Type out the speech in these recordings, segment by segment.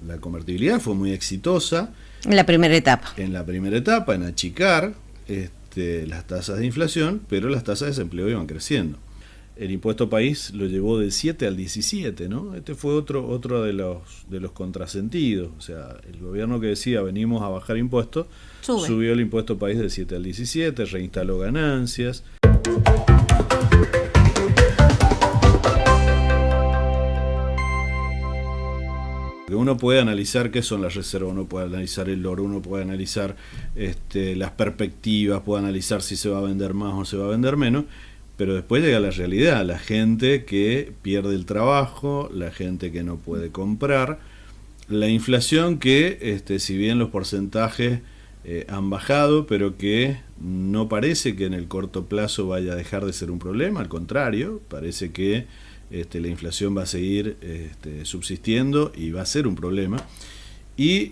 la convertibilidad fue muy exitosa. En la primera etapa. En la primera etapa, en achicar las tasas de inflación, pero las tasas de desempleo iban creciendo. El impuesto país lo llevó del 7 al 17, ¿no? Este fue otro de los contrasentidos. O sea, el gobierno que decía venimos a bajar impuestos, subió el impuesto país del 7 al 17, reinstaló ganancias. Uno puede analizar qué son las reservas, uno puede analizar el oro, uno puede analizar las perspectivas, puede analizar si se va a vender más o se va a vender menos, pero después llega la realidad, la gente que pierde el trabajo, la gente que no puede comprar, la inflación que, si bien los porcentajes han bajado, pero que no parece que en el corto plazo vaya a dejar de ser un problema, al contrario, parece que la inflación va a seguir subsistiendo y va a ser un problema. Y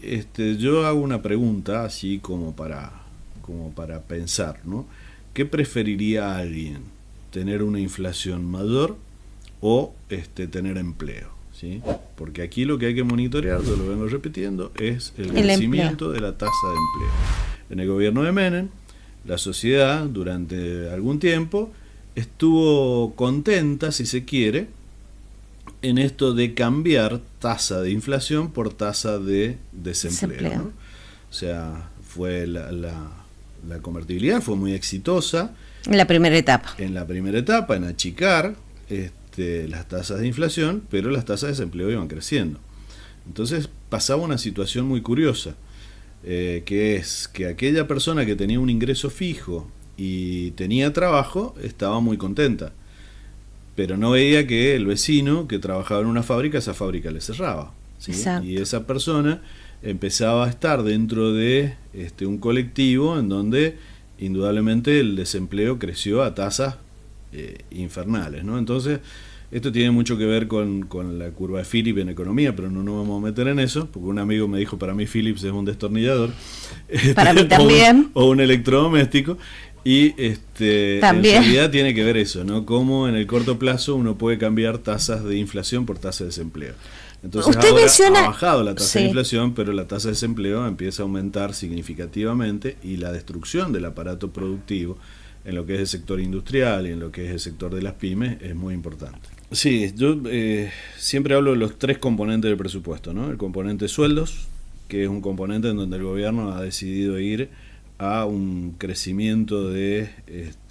yo hago una pregunta así como para pensar, ¿no? ¿Qué preferiría alguien? ¿Tener una inflación mayor o tener empleo? ¿Sí? Porque aquí lo que hay que monitorear, yo lo vengo repitiendo, es el crecimiento de la tasa de empleo. En el gobierno de Menem, la sociedad durante algún tiempo estuvo contenta, si se quiere, en esto de cambiar tasa de inflación por tasa de desempleo, ¿no? O sea, fue la convertibilidad fue muy exitosa. En la primera etapa. En la primera etapa, en achicar las tasas de inflación, pero las tasas de desempleo iban creciendo. Entonces pasaba una situación muy curiosa, que es que aquella persona que tenía un ingreso fijo y tenía trabajo, estaba muy contenta, pero no veía que el vecino que trabajaba en una fábrica, esa fábrica le cerraba, ¿sí? Y esa persona empezaba a estar dentro de un colectivo en donde indudablemente el desempleo creció a tasas infernales, ¿no? Entonces esto tiene mucho que ver con la curva de Phillips en economía, pero no nos vamos a meter en eso, porque un amigo me dijo, para mí Phillips es un destornillador, para mí también, o un electrodoméstico. Y en realidad tiene que ver eso, ¿no? Cómo en el corto plazo uno puede cambiar tasas de inflación por tasas de desempleo. Entonces ahora ha bajado la tasa de inflación, pero la tasa de desempleo empieza a aumentar significativamente y la destrucción del aparato productivo en lo que es el sector industrial y en lo que es el sector de las pymes es muy importante. Sí, yo siempre hablo de los tres componentes del presupuesto, ¿no? El componente sueldos, que es un componente en donde el gobierno ha decidido ir a un crecimiento de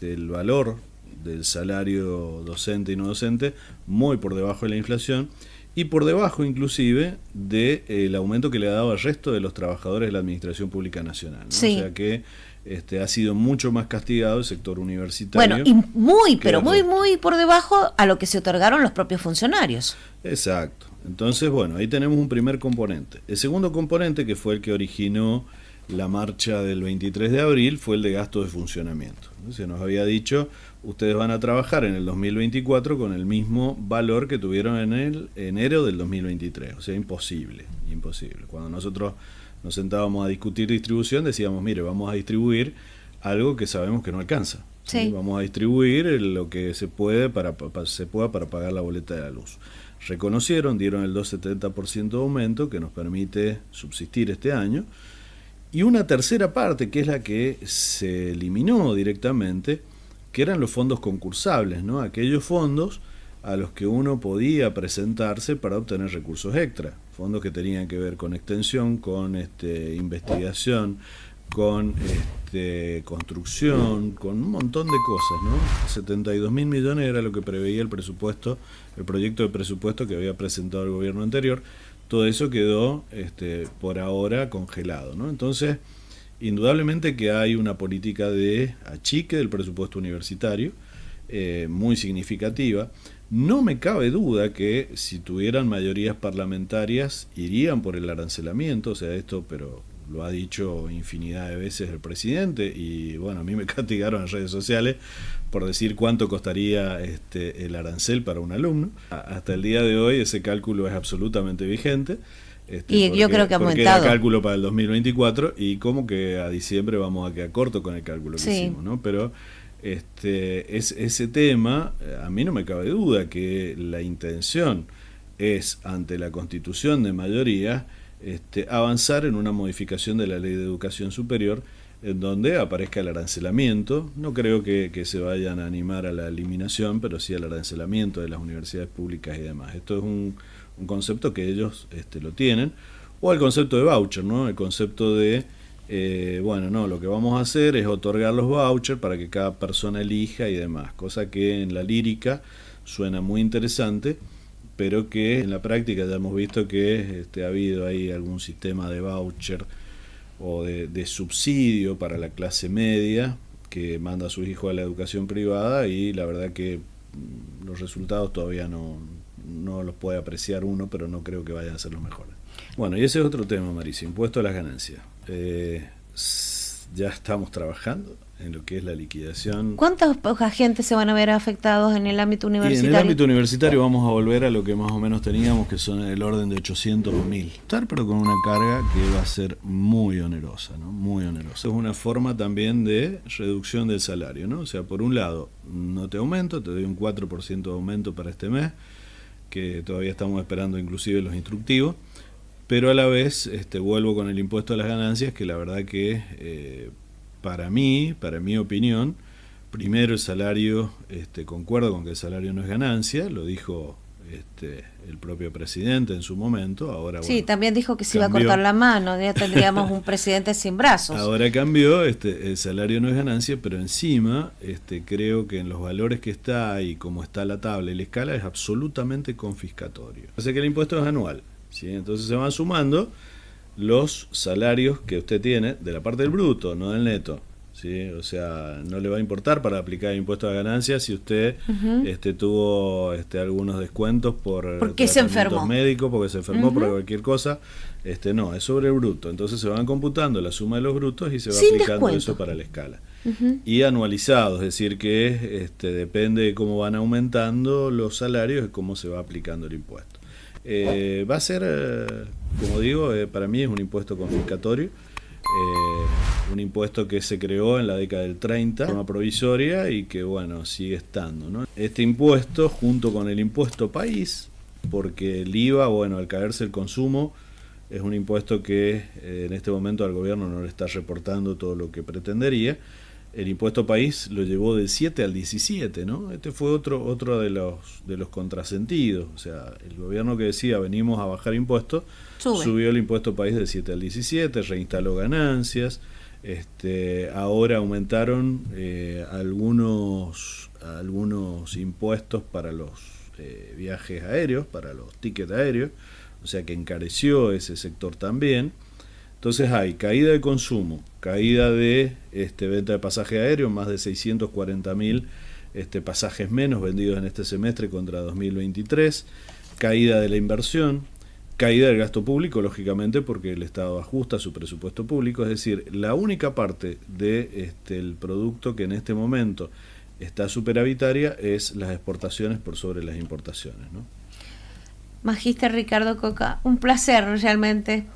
el valor del salario docente y no docente muy por debajo de la inflación y por debajo inclusive del aumento que le ha dado al resto de los trabajadores de la Administración Pública Nacional, ¿no? Sí. O sea que ha sido mucho más castigado el sector universitario. Bueno, y muy por debajo a lo que se otorgaron los propios funcionarios. Exacto. Entonces, bueno, ahí tenemos un primer componente. El segundo componente, que fue el que originó la marcha del 23 de abril, fue el de gasto de funcionamiento. Se nos había dicho, ustedes van a trabajar en el 2024 con el mismo valor que tuvieron en el enero del 2023. O sea, imposible. Cuando nosotros nos sentábamos a discutir distribución, decíamos, mire, vamos a distribuir algo que sabemos que no alcanza. ¿Sí? Vamos a distribuir lo que se pueda para pagar la boleta de la luz. Reconocieron, dieron el 2,70% de aumento que nos permite subsistir este año. Y una tercera parte, que es la que se eliminó directamente, que eran los fondos concursables, ¿no? Aquellos fondos a los que uno podía presentarse para obtener recursos extra. Fondos que tenían que ver con extensión, con investigación, con construcción, con un montón de cosas, ¿no? 72.000 millones era lo que preveía el presupuesto, el proyecto de presupuesto que había presentado el gobierno anterior. Todo eso quedó por ahora congelado, ¿no? Entonces, indudablemente que hay una política de achique del presupuesto universitario muy significativa. No me cabe duda que si tuvieran mayorías parlamentarias irían por el arancelamiento, o sea, pero lo ha dicho infinidad de veces el presidente y bueno, a mí me castigaron en redes sociales por decir cuánto costaría el arancel para un alumno. Hasta el día de hoy ese cálculo es absolutamente vigente. Y yo creo que ha aumentado. Porque era cálculo para el 2024 y como que a diciembre vamos a quedar corto con el cálculo que hicimos, ¿no? Pero ese tema, a mí no me cabe duda que la intención es, ante la constitución de mayoría, avanzar en una modificación de la Ley de Educación Superior en donde aparezca el arancelamiento. No creo que se vayan a animar a la eliminación, pero sí al arancelamiento de las universidades públicas y demás. Esto es un concepto que ellos lo tienen. O el concepto de voucher, ¿no? El concepto de, bueno, no, lo que vamos a hacer es otorgar los vouchers para que cada persona elija y demás. Cosa que en la lírica suena muy interesante, pero que en la práctica ya hemos visto que ha habido ahí algún sistema de voucher o de subsidio para la clase media que manda a sus hijos a la educación privada, y la verdad que los resultados todavía no los puede apreciar uno, pero no creo que vayan a ser los mejores. Bueno, y ese es otro tema, Marisa, impuesto a las ganancias. Ya estamos trabajando en lo que es la liquidación. ¿Cuántos agentes se van a ver afectados en el ámbito universitario? Y en el ámbito universitario vamos a volver a lo que más o menos teníamos, que son el orden de 800.000. Pero con una carga que va a ser muy onerosa, ¿no? Muy onerosa. Es una forma también de reducción del salario, ¿no? O sea, por un lado, no te aumento, te doy un 4% de aumento para este mes, que todavía estamos esperando inclusive los instructivos, pero a la vez vuelvo con el impuesto a las ganancias, que la verdad que para mi opinión, primero el salario, concuerdo con que el salario no es ganancia, lo dijo el propio presidente en su momento. Ahora, sí, bueno, también dijo que se iba a cortar la mano, ya tendríamos un presidente sin brazos. Ahora cambió, el salario no es ganancia, pero encima creo que en los valores que está y como está la tabla y la escala es absolutamente confiscatorio. O sea que el impuesto es anual, ¿sí? Entonces se van sumando los salarios que usted tiene de la parte del bruto, no del neto, ¿sí? O sea, no le va a importar para aplicar el impuesto a ganancias si usted tuvo algunos descuentos porque se enfermó médicos, porque se enfermó por cualquier cosa. No, es sobre el bruto. Entonces se van computando la suma de los brutos y se va aplicando descuento. Eso para la escala. Y anualizado, es decir que depende de cómo van aumentando los salarios y cómo se va aplicando el impuesto. Va a ser, como digo, para mí es un impuesto confiscatorio, un impuesto que se creó en la década del 30 de forma provisoria y que, bueno, sigue estando, ¿no? Este impuesto, junto con el impuesto país, porque el IVA, bueno, al caerse el consumo, es un impuesto que en este momento al gobierno no le está reportando todo lo que pretendería. El impuesto país lo llevó del 7 al 17, ¿no? Este fue otro de los contrasentidos. O sea, el gobierno que decía venimos a bajar impuestos, subió el impuesto país del 7 al 17, reinstaló ganancias. Ahora aumentaron algunos impuestos para los viajes aéreos, para los tickets aéreos, o sea que encareció ese sector también. Entonces hay caída de consumo, caída de venta de pasaje aéreo, más de 640.000 pasajes menos vendidos en este semestre contra 2023, caída de la inversión, caída del gasto público, lógicamente, porque el Estado ajusta su presupuesto público. Es decir, la única parte de el producto que en este momento está superavitaria es las exportaciones por sobre las importaciones, ¿no? Magíster Ricardo Coca, un placer realmente.